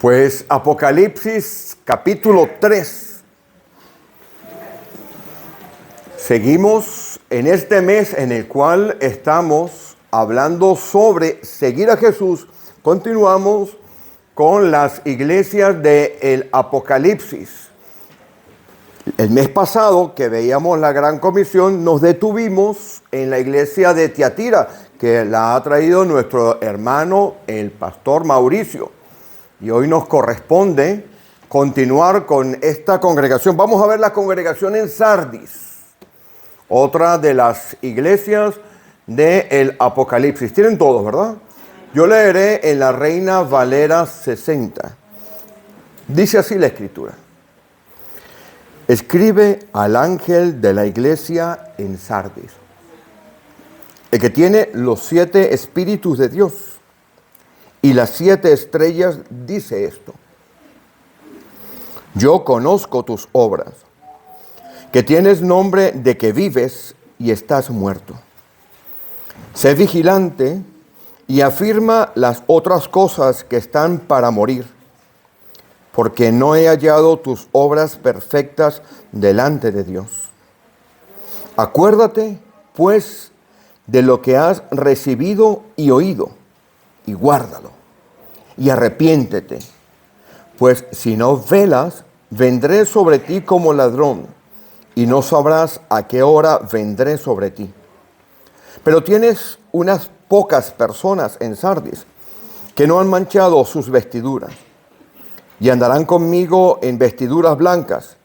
Pues Apocalipsis capítulo 3. Seguimos en este mes en el cual estamos hablando sobre seguir a Jesús. Continuamos con las iglesias del Apocalipsis. El mes pasado que veíamos la Gran Comisión nos detuvimos en la iglesia de Tiatira, que la ha traído nuestro hermano el pastor Mauricio. Y hoy nos corresponde continuar con esta congregación. Vamos a ver la congregación en Sardis, otra de las iglesias del Apocalipsis. Tienen todos, ¿verdad? Yo leeré en la Reina Valera 60. Dice así la Escritura. Escribe al ángel de la iglesia en Sardis, el que tiene los 7 espíritus de Dios y las 7 estrellas, dice esto: yo conozco tus obras, que tienes nombre de que vives y estás muerto. Sé vigilante y afirma las otras cosas que están para morir, porque no he hallado tus obras perfectas delante de Dios. Acuérdate, pues, de lo que has recibido y oído, y guárdalo, y arrepiéntete, pues si no velas, vendré sobre ti como ladrón, y no sabrás a qué hora vendré sobre ti. Pero tienes unas pocas personas en Sardis que no han manchado sus vestiduras, y andarán conmigo en vestiduras blancas,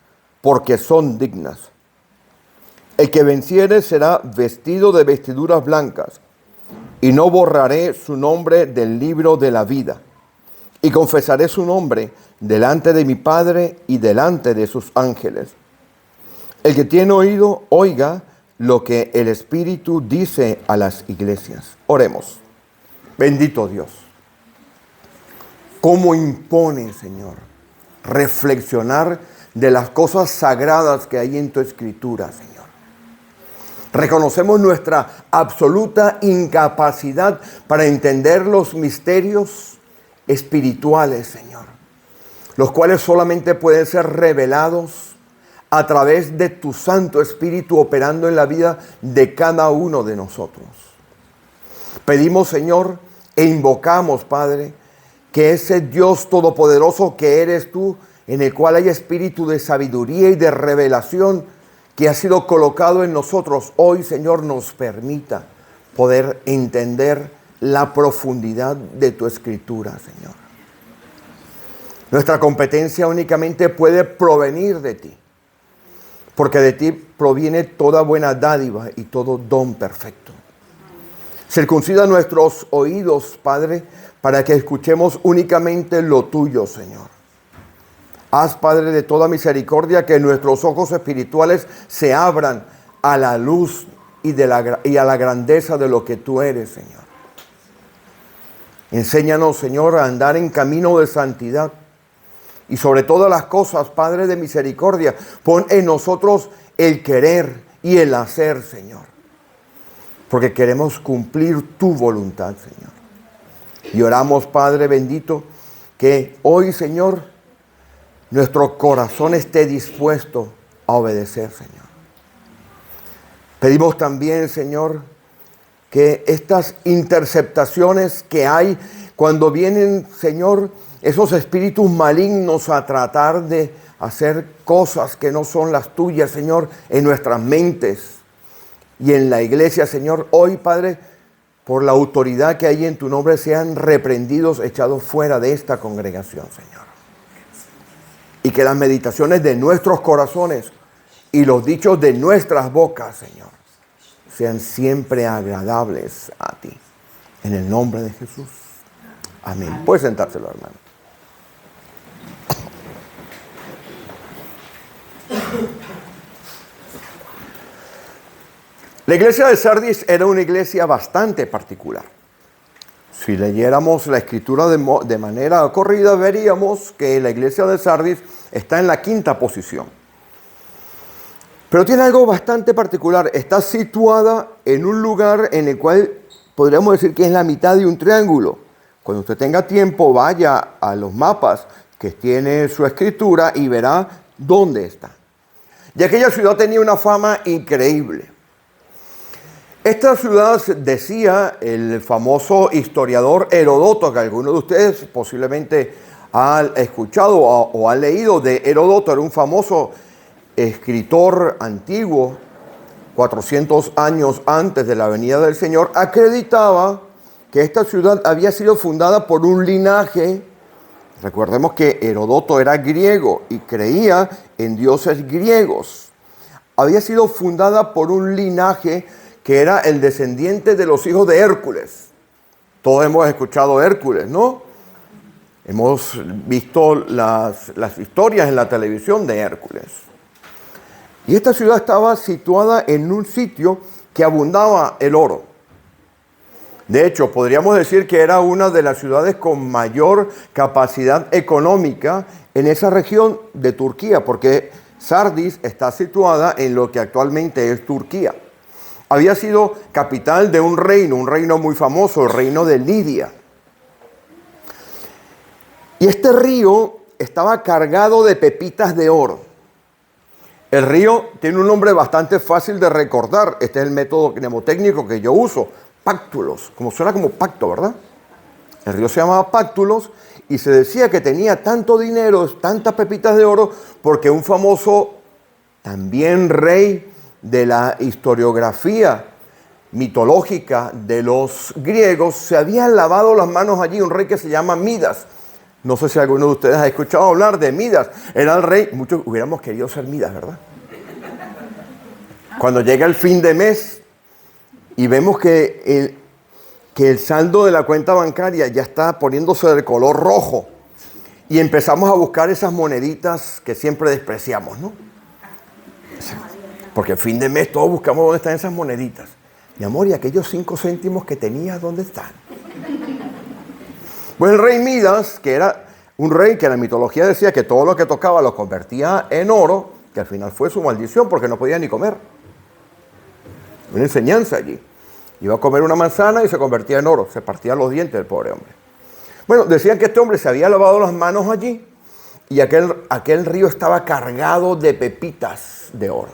porque son dignas. El que venciere será vestido de vestiduras blancas, y no borraré su nombre del libro de la vida, y confesaré su nombre delante de mi Padre y delante de sus ángeles. El que tiene oído, oiga lo que el Espíritu dice a las iglesias. Oremos. Bendito Dios. ¿Cómo impone, Señor, reflexionar de las cosas sagradas que hay en tu Escritura, Señor? Reconocemos nuestra absoluta incapacidad para entender los misterios espirituales, Señor, los cuales solamente pueden ser revelados a través de tu Santo Espíritu operando en la vida de cada uno de nosotros. Pedimos, Señor, e invocamos, Padre, que ese Dios todopoderoso que eres tú, en el cual hay espíritu de sabiduría y de revelación que ha sido colocado en nosotros, hoy, Señor, nos permita poder entender la profundidad de tu Escritura, Señor. Nuestra competencia únicamente puede provenir de ti, porque de ti proviene toda buena dádiva y todo don perfecto. Circuncida nuestros oídos, Padre, para que escuchemos únicamente lo tuyo, Señor. Haz, Padre, de toda misericordia que nuestros ojos espirituales se abran a la luz y a la grandeza de lo que tú eres, Señor. Enséñanos, Señor, a andar en camino de santidad. Y sobre todas las cosas, Padre de misericordia, pon en nosotros el querer y el hacer, Señor. Porque queremos cumplir tu voluntad, Señor. Y oramos, Padre bendito, que hoy, Señor, nuestro corazón esté dispuesto a obedecer, Señor. Pedimos también, Señor, que estas interceptaciones que hay cuando vienen, Señor, esos espíritus malignos a tratar de hacer cosas que no son las tuyas, Señor, en nuestras mentes y en la iglesia, Señor, hoy, Padre, por la autoridad que hay en tu nombre, sean reprendidos, echados fuera de esta congregación, Señor. Y que las meditaciones de nuestros corazones y los dichos de nuestras bocas, Señor, sean siempre agradables a ti. En el nombre de Jesús. Amén. Puede sentárselo, hermano. La iglesia de Sardis era una iglesia bastante particular. Si leyéramos la Escritura de manera corrida, veríamos que la iglesia de Sardis está en la 5ª posición. Pero tiene algo bastante particular. Está situada en un lugar en el cual podríamos decir que es la mitad de un triángulo. Cuando usted tenga tiempo, vaya a los mapas que tiene su escritura y verá dónde está. Y aquella ciudad tenía una fama increíble. Esta ciudad, decía el famoso historiador Heródoto, que algunos de ustedes posiblemente han escuchado o han leído de Heródoto, era un famoso escritor antiguo, 400 años antes de la venida del Señor, acreditaba que esta ciudad había sido fundada por un linaje. Recordemos que Heródoto era griego y creía en dioses griegos. Había sido fundada por un linaje que era el descendiente de los hijos de Hércules. Todos hemos escuchado Hércules, ¿no? Hemos visto las historias en la televisión de Hércules. Y esta ciudad estaba situada en un sitio que abundaba el oro. De hecho, podríamos decir que era una de las ciudades con mayor capacidad económica en esa región de Turquía, porque Sardis está situada en lo que actualmente es Turquía. Había sido capital de un reino muy famoso, el reino de Lidia. Y este río estaba cargado de pepitas de oro. El río tiene un nombre bastante fácil de recordar. Este es el método mnemotécnico que yo uso. Páctulos, como suena como pacto, ¿verdad? El río se llamaba Páctulos y se decía que tenía tanto dinero, tantas pepitas de oro, porque un famoso, también rey de la historiografía mitológica de los griegos, se había lavado las manos allí, un rey que se llama Midas. No sé si alguno de ustedes ha escuchado hablar de Midas. Era el rey, muchos hubiéramos querido ser Midas, ¿verdad? Cuando llega el fin de mes, y vemos que el saldo de la cuenta bancaria ya está poniéndose de color rojo. Y empezamos a buscar esas moneditas que siempre despreciamos, ¿no? Porque el fin de mes todos buscamos dónde están esas moneditas. Mi amor, ¿y aquellos 5 céntimos que tenías, dónde están? Pues el rey Midas, que era un rey que en la mitología decía que todo lo que tocaba lo convertía en oro, que al final fue su maldición porque no podía ni comer. Una enseñanza allí. Iba a comer una manzana y se convertía en oro. Se partía los dientes del pobre hombre. Bueno, decían que este hombre se había lavado las manos allí y aquel río estaba cargado de pepitas de oro.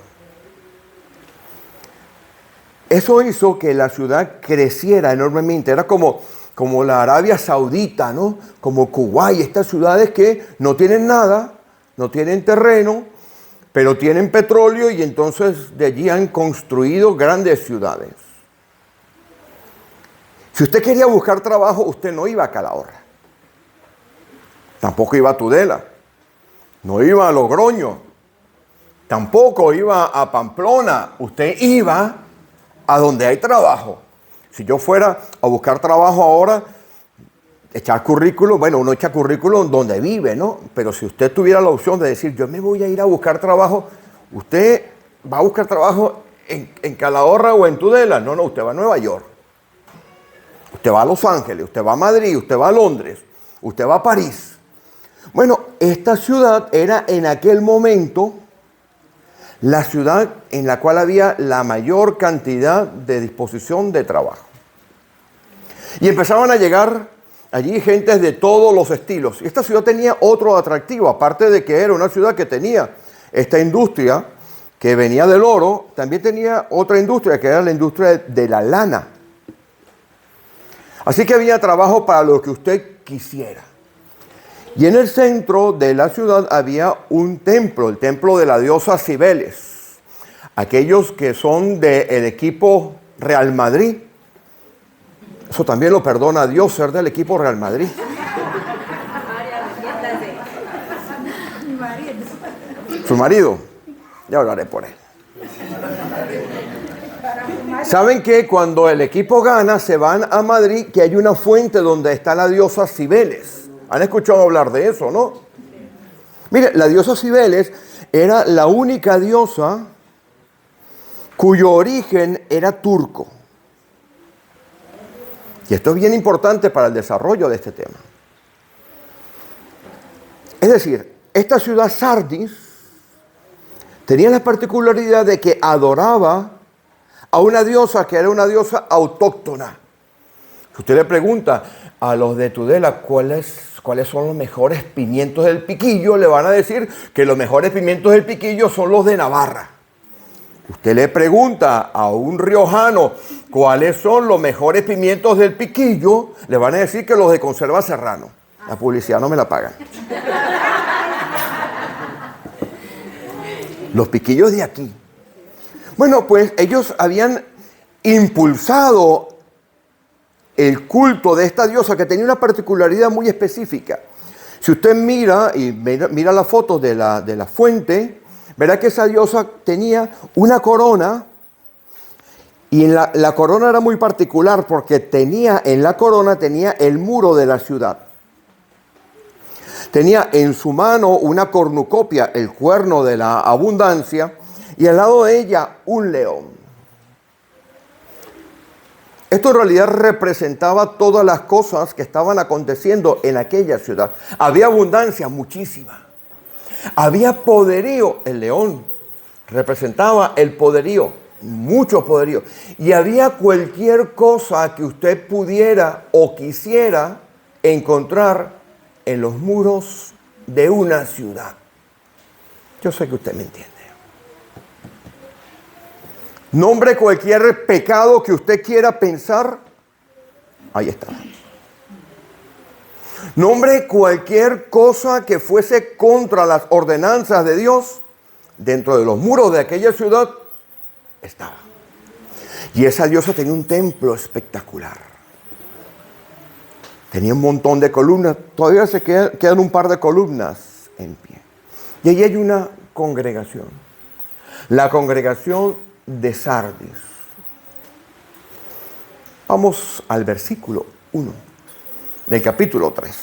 Eso hizo que la ciudad creciera enormemente. Era como la Arabia Saudita, ¿no? Como Kuwait, estas ciudades que no tienen nada, no tienen terreno, pero tienen petróleo y entonces de allí han construido grandes ciudades. Si usted quería buscar trabajo, usted no iba a Calahorra. Tampoco iba a Tudela. No iba a Logroño. Tampoco iba a Pamplona. Usted iba a donde hay trabajo. Si yo fuera a buscar trabajo ahora, echar currículum, bueno, uno echa currículum donde vive, ¿no? Pero si usted tuviera la opción de decir, yo me voy a ir a buscar trabajo, ¿usted va a buscar trabajo en Calahorra o en Tudela? No, usted va a Nueva York. Usted va a Los Ángeles, usted va a Madrid, usted va a Londres, usted va a París. Bueno, esta ciudad era en aquel momento la ciudad en la cual había la mayor cantidad de disposición de trabajo. Y empezaban a llegar allí gentes de todos los estilos. Y esta ciudad tenía otro atractivo, aparte de que era una ciudad que tenía esta industria que venía del oro, también tenía otra industria que era la industria de la lana. Así que había trabajo para lo que usted quisiera. Y en el centro de la ciudad había un templo, el templo de la diosa Cibeles. Aquellos que son del equipo Real Madrid, eso también lo perdona Dios, ser del equipo Real Madrid. Su marido, ya hablaré por él. ¿Saben que cuando el equipo gana se van a Madrid, que hay una fuente donde está la diosa Cibeles? ¿Han escuchado hablar de eso, no? Mire, la diosa Cibeles era la única diosa cuyo origen era turco. Y esto es bien importante para el desarrollo de este tema. Es decir, esta ciudad Sardis tenía la particularidad de que adoraba a una diosa que era una diosa autóctona. Si usted le pregunta a los de Tudela cuáles son los mejores pimientos del piquillo, le van a decir que los mejores pimientos del piquillo son los de Navarra. Usted le pregunta a un riojano cuáles son los mejores pimientos del piquillo, le van a decir que los de Conserva Serrano. La publicidad no me la pagan. Los piquillos de aquí. Bueno, pues ellos habían impulsado el culto de esta diosa que tenía una particularidad muy específica. Si usted mira las fotos de la fuente, verá que esa diosa tenía una corona, y en la corona era muy particular porque en la corona tenía el muro de la ciudad. Tenía en su mano una cornucopia, el cuerno de la abundancia, y al lado de ella un león. Esto en realidad representaba todas las cosas que estaban aconteciendo en aquella ciudad. Había abundancia, muchísima. Había poderío. El león representaba el poderío, mucho poderío. Y había cualquier cosa que usted pudiera o quisiera encontrar en los muros de una ciudad. Yo sé que usted me entiende. Nombre cualquier pecado que usted quiera pensar, ahí está. Nombre cualquier cosa que fuese contra las ordenanzas de Dios, dentro de los muros de aquella ciudad, estaba. Y esa diosa tenía un templo espectacular. Tenía un montón de columnas. Todavía se quedan un par de columnas en pie. Y allí hay una congregación. La congregación de Sardis. Vamos al versículo 1 del capítulo 3.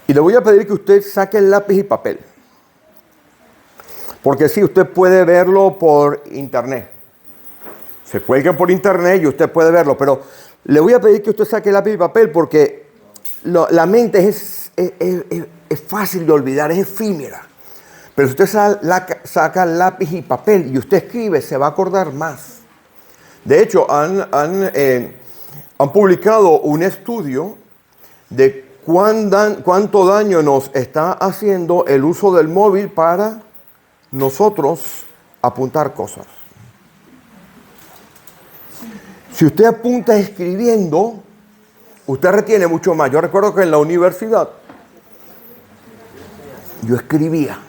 Y le voy a pedir que usted saque el lápiz y papel. Porque sí, usted puede verlo por internet. Se cuelga por internet y usted puede verlo. Pero le voy a pedir que usted saque el lápiz y papel porque la mente es fácil de olvidar, es efímera. Pero si usted saca lápiz y papel y usted escribe, se va a acordar más. De hecho, han publicado un estudio de cuánto daño nos está haciendo el uso del móvil para nosotros apuntar cosas. Si usted apunta escribiendo, usted retiene mucho más. Yo recuerdo que en la universidad yo escribía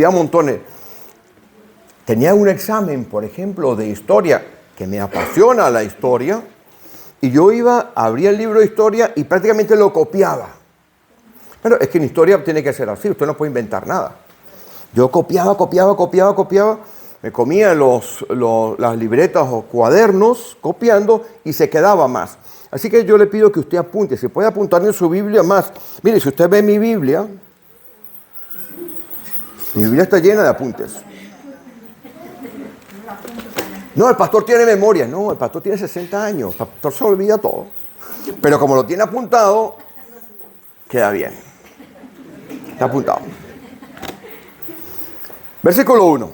montones. Tenía un examen, por ejemplo, de historia, que me apasiona la historia, y yo abría el libro de historia y prácticamente lo copiaba. Pero es que en historia tiene que ser así, usted no puede inventar nada. Yo copiaba, me comía las libretas o cuadernos copiando y se quedaba más. Así que yo le pido que usted apunte, si puede apuntar en su Biblia más. Mire, si usted ve mi Biblia está llena de apuntes. No, el pastor tiene memoria. No, el pastor tiene 60 años. El pastor se olvida todo. Pero como lo tiene apuntado, queda bien. Está apuntado. Versículo 1.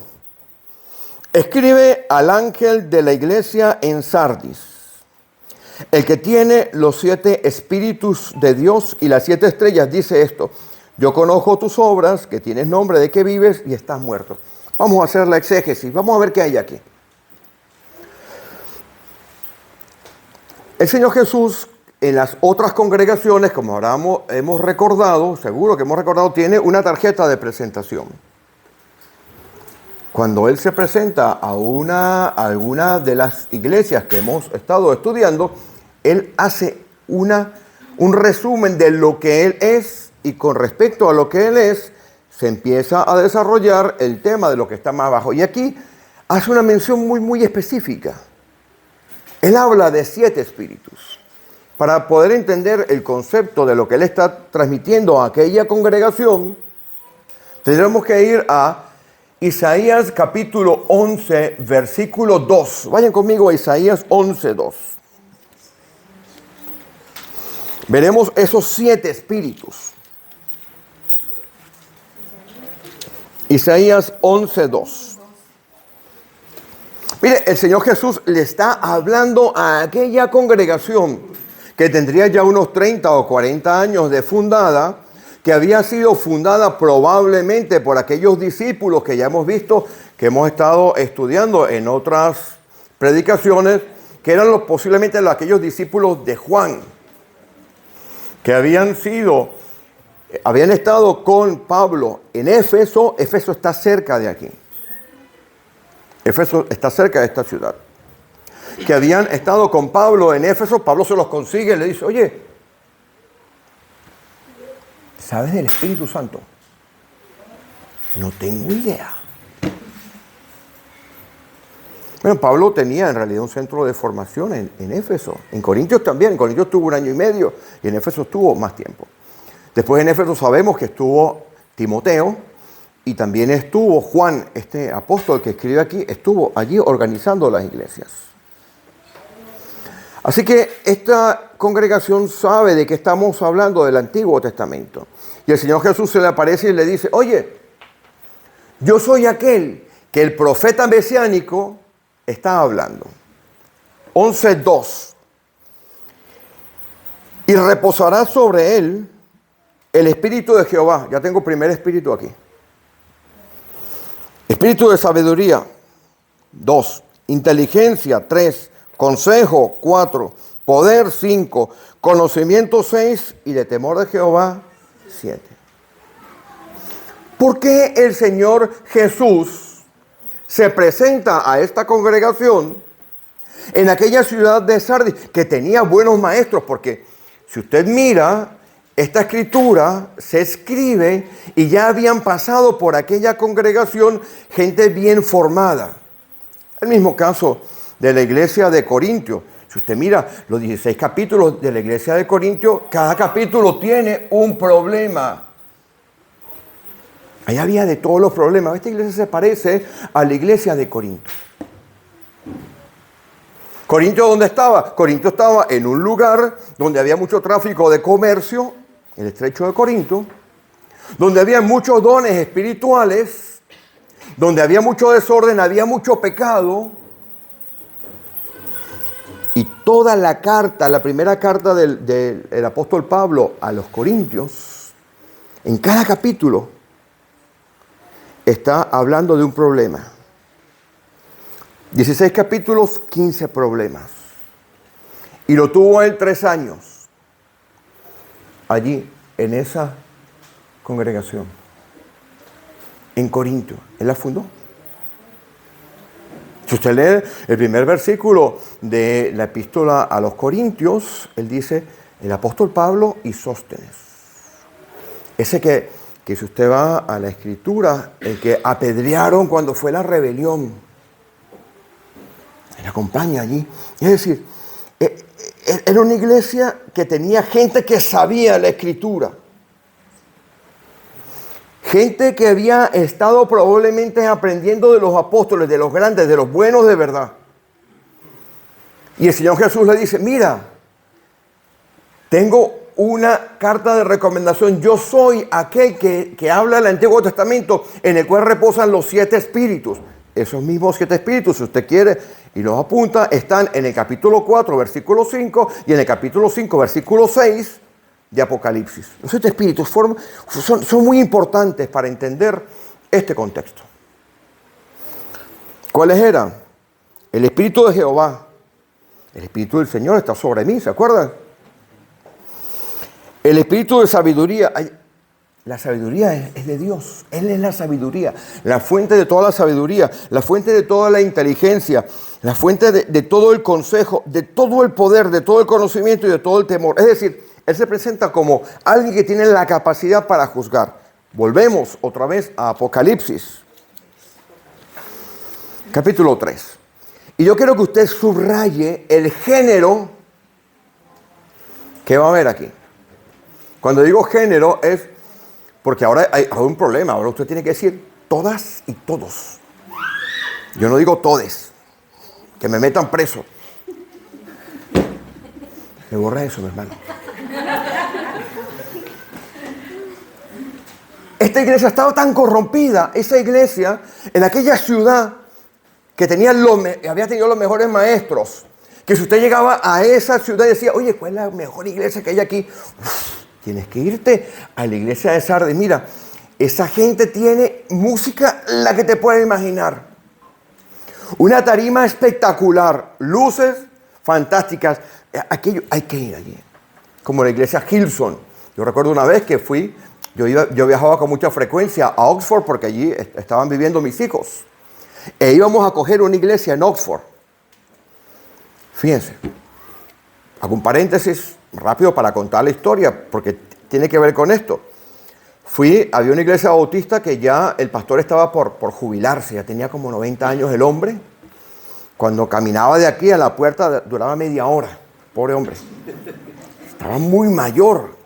Escribe al ángel de la iglesia en Sardis, el que tiene los 7 espíritus de Dios y las 7 estrellas, dice esto: yo conozco tus obras, que tienes nombre de que vives y estás muerto. Vamos a hacer la exégesis, vamos a ver qué hay aquí. El Señor Jesús, en las otras congregaciones, como ahora hemos recordado, seguro que hemos recordado, tiene una tarjeta de presentación. Cuando Él se presenta a alguna de las iglesias que hemos estado estudiando, Él hace un resumen de lo que Él es, y con respecto a lo que Él es, se empieza a desarrollar el tema de lo que está más abajo. Y aquí hace una mención muy, muy específica. Él habla de 7 espíritus. Para poder entender el concepto de lo que Él está transmitiendo a aquella congregación, tendremos que ir a Isaías capítulo 11, versículo 2. Vayan conmigo a Isaías 11, 2. Veremos esos 7 espíritus. Isaías 11, 2. Mire, el Señor Jesús le está hablando a aquella congregación que tendría ya unos 30 o 40 años de fundada, que había sido fundada probablemente por aquellos discípulos que ya hemos visto, que hemos estado estudiando en otras predicaciones, que eran posiblemente aquellos discípulos de Juan, que habían estado con Pablo en Éfeso. Éfeso está cerca de aquí. Éfeso está cerca de esta ciudad. Que habían estado con Pablo en Éfeso. Pablo se los consigue y le dice, oye, ¿sabes del Espíritu Santo? No tengo idea. Bueno, Pablo tenía en realidad un centro de formación en Éfeso. En Corintios también. En Corintios estuvo 1 año y medio y en Éfeso estuvo más tiempo. Después en Éfeso sabemos que estuvo Timoteo y también estuvo Juan, este apóstol que escribe aquí, estuvo allí organizando las iglesias. Así que esta congregación sabe de que estamos hablando del Antiguo Testamento. Y el Señor Jesús se le aparece y le dice, oye, yo soy aquel que el profeta mesiánico está hablando. 11:2. Y reposará sobre él el Espíritu de Jehová. Ya tengo primer espíritu aquí. Espíritu de sabiduría. 2. Inteligencia. 3. Consejo. 4. Poder. 5. Conocimiento. 6. Y de temor de Jehová. 7. ¿Por qué el Señor Jesús se presenta a esta congregación en aquella ciudad de Sardis que tenía buenos maestros? Porque si usted mira, esta escritura se escribe y ya habían pasado por aquella congregación gente bien formada. El mismo caso de la iglesia de Corintio. Si usted mira los 16 capítulos de la iglesia de Corintio, cada capítulo tiene un problema. Ahí había de todos los problemas. Esta iglesia se parece a la iglesia de Corinto. ¿Corinto dónde estaba? Corinto estaba en un lugar donde había mucho tráfico de comercio, el estrecho de Corinto, donde había muchos dones espirituales, donde había mucho desorden, había mucho pecado. Y toda la carta, la primera carta del apóstol Pablo a los Corintios, en cada capítulo, está hablando de un problema. 16 capítulos, 15 problemas. Y lo tuvo él 3 años. Allí, en esa congregación. En Corinto. Él la fundó. Si usted lee el primer versículo de la epístola a los Corintios, él dice, el apóstol Pablo y Sóstenes. Ese que si usted va a la escritura, el que apedrearon cuando fue la rebelión, él acompaña allí. Es decir, era una iglesia que tenía gente que sabía la escritura. Gente que había estado probablemente aprendiendo de los apóstoles, de los grandes, de los buenos de verdad. Y el Señor Jesús le dice, mira, tengo una carta de recomendación. Yo soy aquel que habla del Antiguo Testamento, en el cual reposan los 7 espíritus. Esos mismos 7 espíritus, si usted quiere y los apunta, están en el capítulo 4, versículo 5, y en el capítulo 5, versículo 6 de Apocalipsis. Los 7 espíritus son muy importantes para entender este contexto. ¿Cuáles eran? El Espíritu de Jehová. El Espíritu del Señor está sobre mí, ¿se acuerdan? El Espíritu de sabiduría. La sabiduría es de Dios. Él es la sabiduría, la fuente de toda la sabiduría, la fuente de toda la inteligencia, la fuente de todo el consejo, de todo el poder, de todo el conocimiento y de todo el temor. Es decir, Él se presenta como alguien que tiene la capacidad para juzgar. Volvemos otra vez a Apocalipsis, capítulo 3. Y yo quiero que usted subraye el género que va a haber aquí. Cuando digo género es porque ahora hay un problema. Ahora usted tiene que decir todas y todos. Yo no digo todes. Que me metan preso. Me borra eso, mi hermano. Esta iglesia estaba tan corrompida, esa iglesia, en aquella ciudad, que había tenido los mejores maestros, que si usted llegaba a esa ciudad y decía, oye, ¿cuál es la mejor iglesia que hay aquí? Uf, tienes que irte a la iglesia de Sardis. Mira, esa gente tiene música la que te puedes imaginar. Una tarima espectacular, luces fantásticas. Aquello, hay que ir allí. Como la iglesia Hillsong. Yo recuerdo una vez que fui, yo viajaba con mucha frecuencia a Oxford porque allí estaban viviendo mis hijos. E íbamos a coger una iglesia en Oxford. Fíjense, hago un paréntesis rápido para contar la historia porque tiene que ver con esto. Había una iglesia bautista que ya el pastor estaba por jubilarse, ya tenía como 90 años el hombre. Cuando caminaba de aquí a la puerta duraba media hora, pobre hombre. Estaba muy mayor.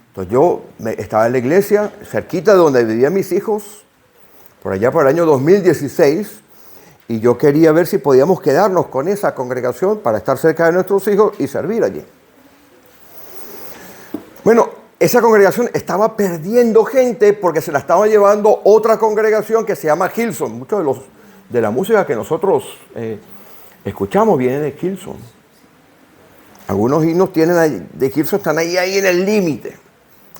Entonces yo estaba en la iglesia, cerquita de donde vivían mis hijos, por allá por el año 2016, y yo quería ver si podíamos quedarnos con esa congregación para estar cerca de nuestros hijos y servir allí. Bueno, esa congregación estaba perdiendo gente porque se la estaba llevando otra congregación que se llama Hillsong. Muchos de la música que nosotros escuchamos viene de Hillsong. Algunos himnos de Hillsong están ahí en el límite.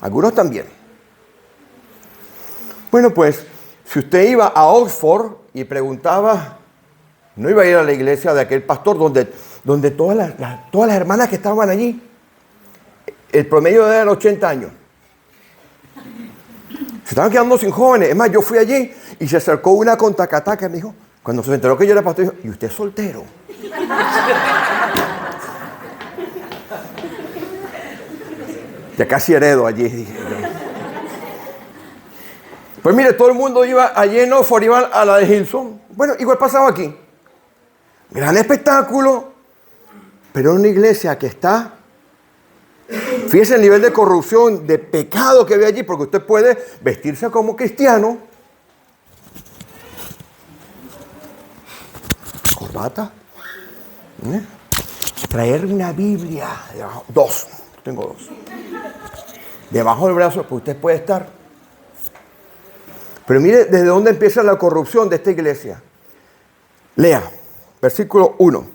Algunos también. Bueno, pues, si usted iba a Oxford y preguntaba, no iba a ir a la iglesia de aquel pastor donde todas las hermanas que estaban allí, el promedio era de 80 años. Se estaban quedando sin jóvenes. Es más, yo fui allí y se acercó una con tacataca y me dijo, cuando se enteró que yo era pastor, dijo, ¿y usted es soltero? Ya casi heredo allí, dije yo. Pues mire, todo el mundo iba allí en Oxford, iba a la de Hillsong. Bueno, igual pasaba aquí. Gran espectáculo, pero en una iglesia que está... Fíjese el nivel de corrupción, de pecado que había allí, porque usted puede vestirse como cristiano, corbata, traer una Biblia, tengo dos, debajo del brazo, pues usted puede estar. Pero mire desde dónde empieza la corrupción de esta iglesia. Lea, versículo 1.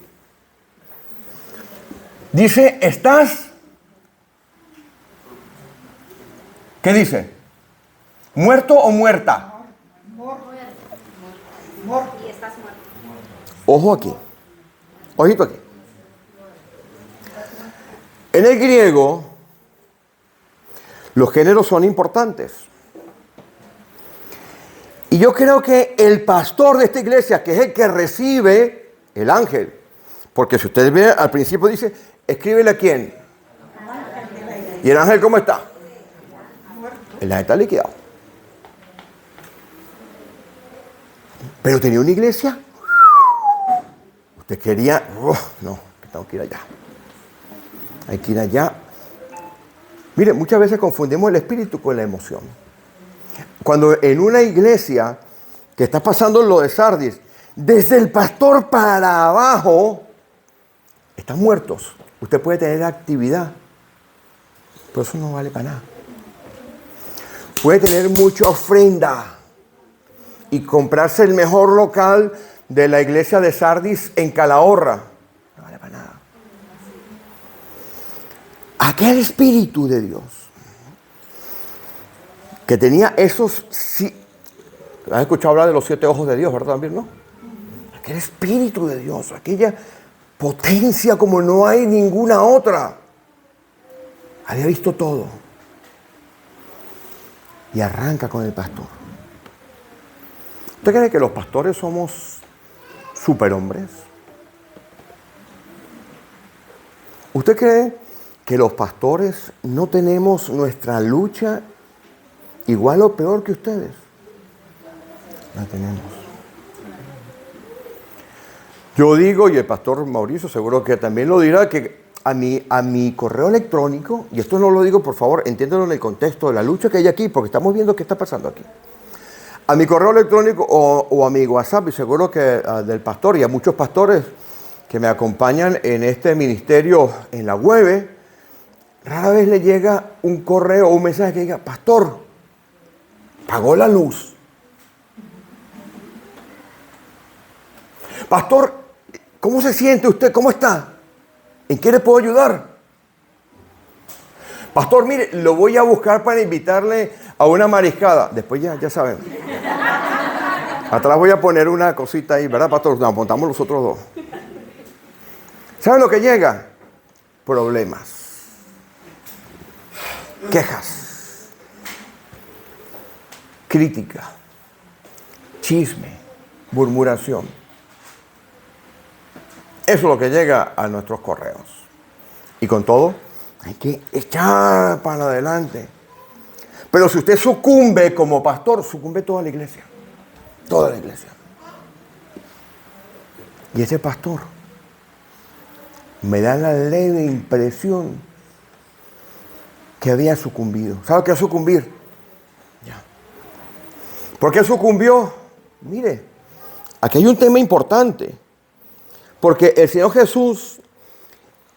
Dice, ¿qué dice? ¿Muerto o muerta? Muerto. Y estás muerto. Ojo aquí. Ojito aquí. En el griego, los géneros son importantes. Y yo creo que el pastor de esta iglesia, que es el que recibe el ángel, porque si ustedes ven al principio dice, escríbele a quién. ¿Y el ángel cómo está? El ángel está liquidado. Pero tenía una iglesia. Usted quería, no, que tengo que ir allá. Hay que ir allá. Mire, muchas veces confundimos el espíritu con la emoción. Cuando en una iglesia que está pasando lo de Sardis, desde el pastor para abajo, están muertos. Usted puede tener actividad, pero eso no vale para nada. Puede tener mucha ofrenda y comprarse el mejor local de la iglesia de Sardis en Calahorra. No vale para nada. Aquel Espíritu de Dios que tenía esos... Sí, ¿has escuchado hablar de los 7 ojos de Dios, verdad también, no? Aquel Espíritu de Dios, aquella potencia como no hay ninguna otra. Había visto todo. Y arranca con el pastor. ¿Usted cree que los pastores somos superhombres? ¿Usted cree que los pastores no tenemos nuestra lucha igual o peor que ustedes? La tenemos. Yo digo, y el pastor Mauricio seguro que también lo dirá, que a mi correo electrónico, y esto no lo digo por favor, entiéndelo en el contexto de la lucha que hay aquí, porque estamos viendo qué está pasando aquí. A mi correo electrónico o a mi WhatsApp, y seguro que del pastor y a muchos pastores que me acompañan en este ministerio en la web, rara vez le llega un correo o un mensaje que diga, pastor, pagó la luz. Pastor, ¿cómo se siente usted? ¿Cómo está? ¿En qué le puedo ayudar? Pastor, mire, lo voy a buscar para invitarle a una mariscada. Después ya saben. Atrás voy a poner una cosita ahí, ¿verdad, pastor? Nos montamos los otros dos. ¿Saben lo que llega? Problemas. Quejas. Crítica. Chisme. Murmuración. Eso es lo que llega a nuestros correos. Y con todo, hay que echar para adelante. Pero si usted sucumbe como pastor, sucumbe toda la iglesia. Toda la iglesia. Y ese pastor me da la leve impresión que había sucumbido. ¿Sabe qué es sucumbir? Ya. ¿Por qué sucumbió? Mire, aquí hay un tema importante. Porque el Señor Jesús,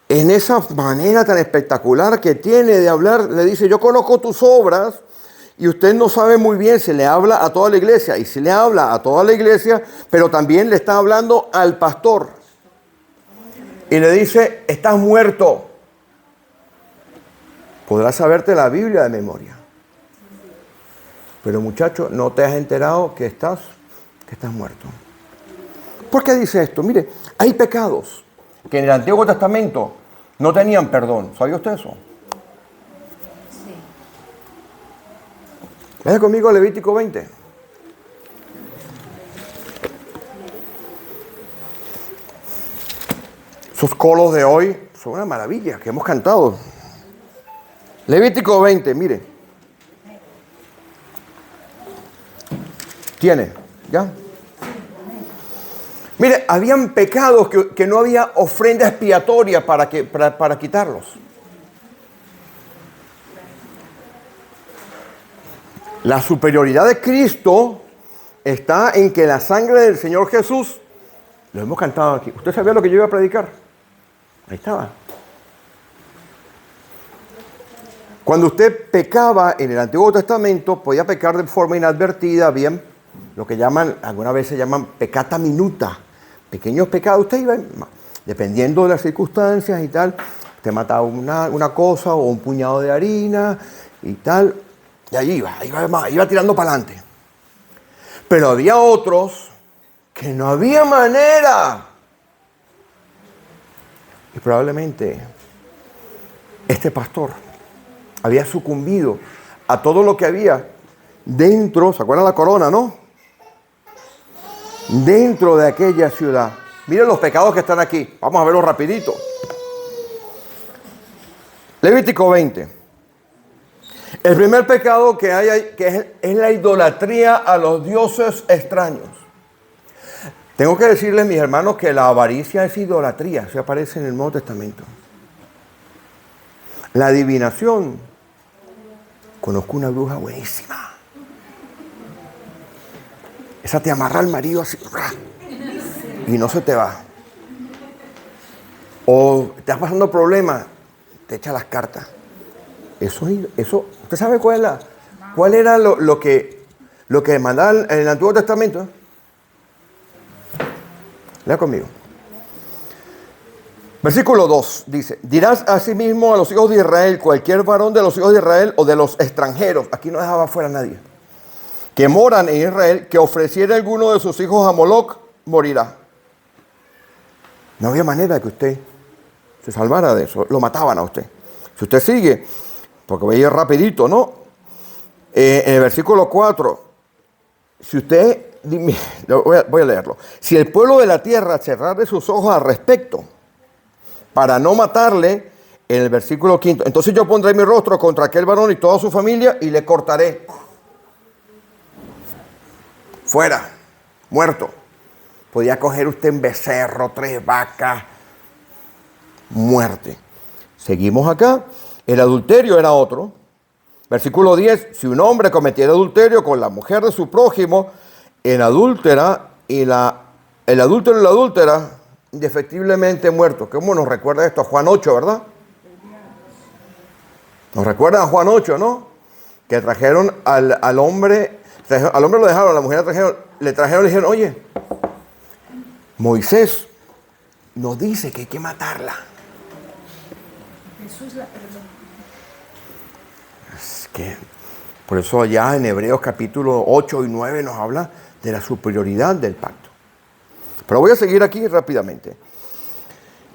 en esa manera tan espectacular que tiene de hablar, le dice, yo conozco tus obras y usted no sabe muy bien, se le habla a toda la iglesia. Y se le habla a toda la iglesia, pero también le está hablando al pastor. Y le dice, estás muerto. Podrás saberte la Biblia de memoria. Pero muchacho, no te has enterado que estás muerto. ¿Por qué dice esto? Mire, hay pecados que en el Antiguo Testamento no tenían perdón. ¿Sabía usted eso? Sí. Vaya conmigo a Levítico 20. Esos coros de hoy son una maravilla que hemos cantado. Levítico 20, mire. ¿Tiene? ¿Ya? Mire, habían pecados que no había ofrenda expiatoria para quitarlos. La superioridad de Cristo está en que la sangre del Señor Jesús, lo hemos cantado aquí. ¿Usted sabía lo que yo iba a predicar? Ahí estaba. Cuando usted pecaba en el Antiguo Testamento, podía pecar de forma inadvertida, bien, lo que llaman, algunas veces llaman peccata minuta. Pequeños pecados, usted iba, dependiendo de las circunstancias y tal, usted mataba una cosa o un puñado de harina y tal, y ahí iba tirando para adelante. Pero había otros que no había manera. Y probablemente este pastor había sucumbido a todo lo que había dentro, ¿se acuerdan la corona, no? Dentro de aquella ciudad. Miren los pecados que están aquí. Vamos a verlos rapidito. Levítico 20. El primer pecado que hay es la idolatría a los dioses extraños. Tengo que decirles, mis hermanos, que la avaricia es idolatría. Se aparece en el Nuevo Testamento. La adivinación. Conozco una bruja buenísima. Esa te amarra al marido así y no se te va. O te estás pasando problemas, te echa las cartas. Eso, ¿usted sabe cuál era lo que mandaban en el Antiguo Testamento? Lea conmigo. Versículo 2 dice, dirás asimismo a los hijos de Israel, cualquier varón de los hijos de Israel o de los extranjeros, aquí no dejaba fuera a nadie, que moran en Israel, que ofreciera alguno de sus hijos a Moloc, morirá. No había manera de que usted se salvara de eso. Lo mataban a usted. Si usted sigue, porque voy a ir rapidito, ¿no? En el versículo 4, si usted, voy a leerlo. Si el pueblo de la tierra cerrare sus ojos al respecto, para no matarle, en el versículo 5, entonces yo pondré mi rostro contra aquel varón y toda su familia y le cortaré. Fuera, muerto. Podía coger usted un becerro, 3 vacas, muerte. Seguimos acá. El adulterio era otro. Versículo 10. Si un hombre cometiera adulterio con la mujer de su prójimo, el adúltero y la adúltera, indefectiblemente muerto. ¿Cómo nos recuerda esto? Juan 8, ¿verdad? Nos recuerda a Juan 8, ¿no? Que trajeron al hombre lo dejaron, a la mujer le trajeron y le dijeron, oye, Moisés nos dice que hay que matarla. Jesús la perdona. Es que, por eso allá en Hebreos capítulo 8 y 9 nos habla de la superioridad del pacto. Pero voy a seguir aquí rápidamente.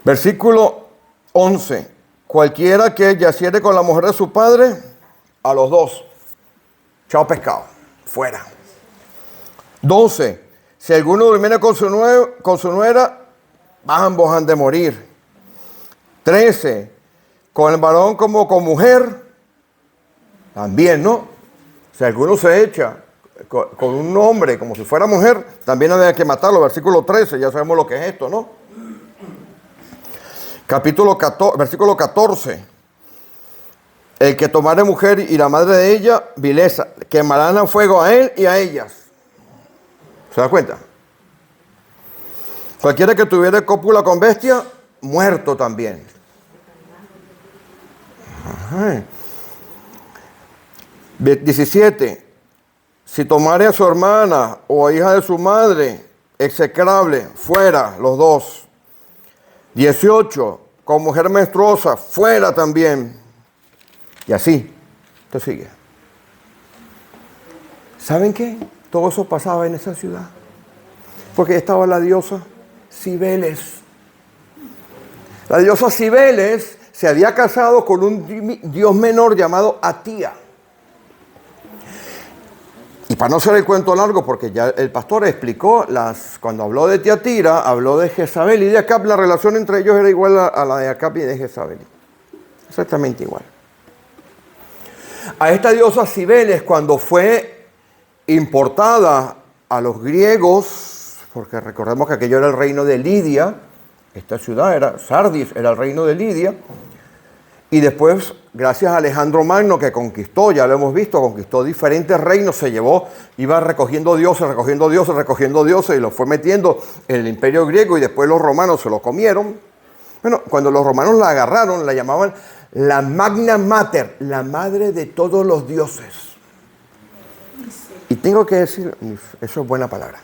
Versículo 11. Cualquiera que yaciere con la mujer de su padre, a los dos, chao pescado, fuera. 12. Si alguno durmiere con su nuera, ambos han de morir. 13. Con el varón como con mujer, también, ¿no? Si alguno se echa con un hombre como si fuera mujer, también hay que matarlo. Versículo 13, ya sabemos lo que es esto, ¿no? Versículo 14. El que tomare mujer y la madre de ella, vileza, quemarán a fuego a él y a ellas. ¿Se da cuenta? Cualquiera que tuviera cópula con bestia, muerto también. Ajá. 17. Si tomare a su hermana o a hija de su madre, execrable, fuera los dos. 18. Con mujer menstruosa, fuera también. Y así, esto sigue. ¿Saben qué? Todo eso pasaba en esa ciudad. Porque estaba la diosa Cibeles. La diosa Cibeles se había casado con un dios menor llamado Atía. Y para no hacer el cuento largo, porque ya el pastor explicó, cuando habló de Tiatira, habló de Jezabel y de Acab, la relación entre ellos era igual a la de Acab y de Jezabel. Exactamente igual. A esta diosa Cibeles, cuando fue importada a los griegos, porque recordemos que aquello era el reino de Lidia, esta ciudad era Sardis, era el reino de Lidia, y después, gracias a Alejandro Magno, que conquistó, ya lo hemos visto, conquistó diferentes reinos, se llevó, iba recogiendo dioses, y los fue metiendo en el imperio griego, y después los romanos se los comieron. Bueno, cuando los romanos la agarraron, la llamaban la Magna Mater, la madre de todos los dioses. Y tengo que decir, eso es buena palabra.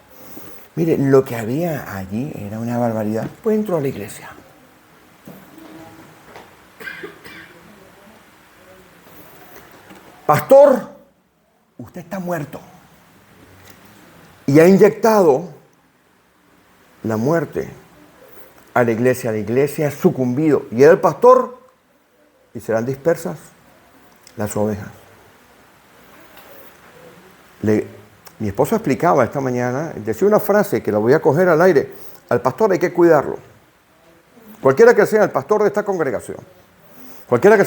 Mire, lo que había allí era una barbaridad. Pues entró a la iglesia. Pastor, usted está muerto. Y ha inyectado la muerte a la iglesia. La iglesia ha sucumbido. Y era el pastor y serán dispersas las ovejas. Mi esposo explicaba esta mañana, decía una frase que la voy a coger al aire. Al pastor hay que cuidarlo. Cualquiera que sea el pastor de esta congregación. Cualquiera que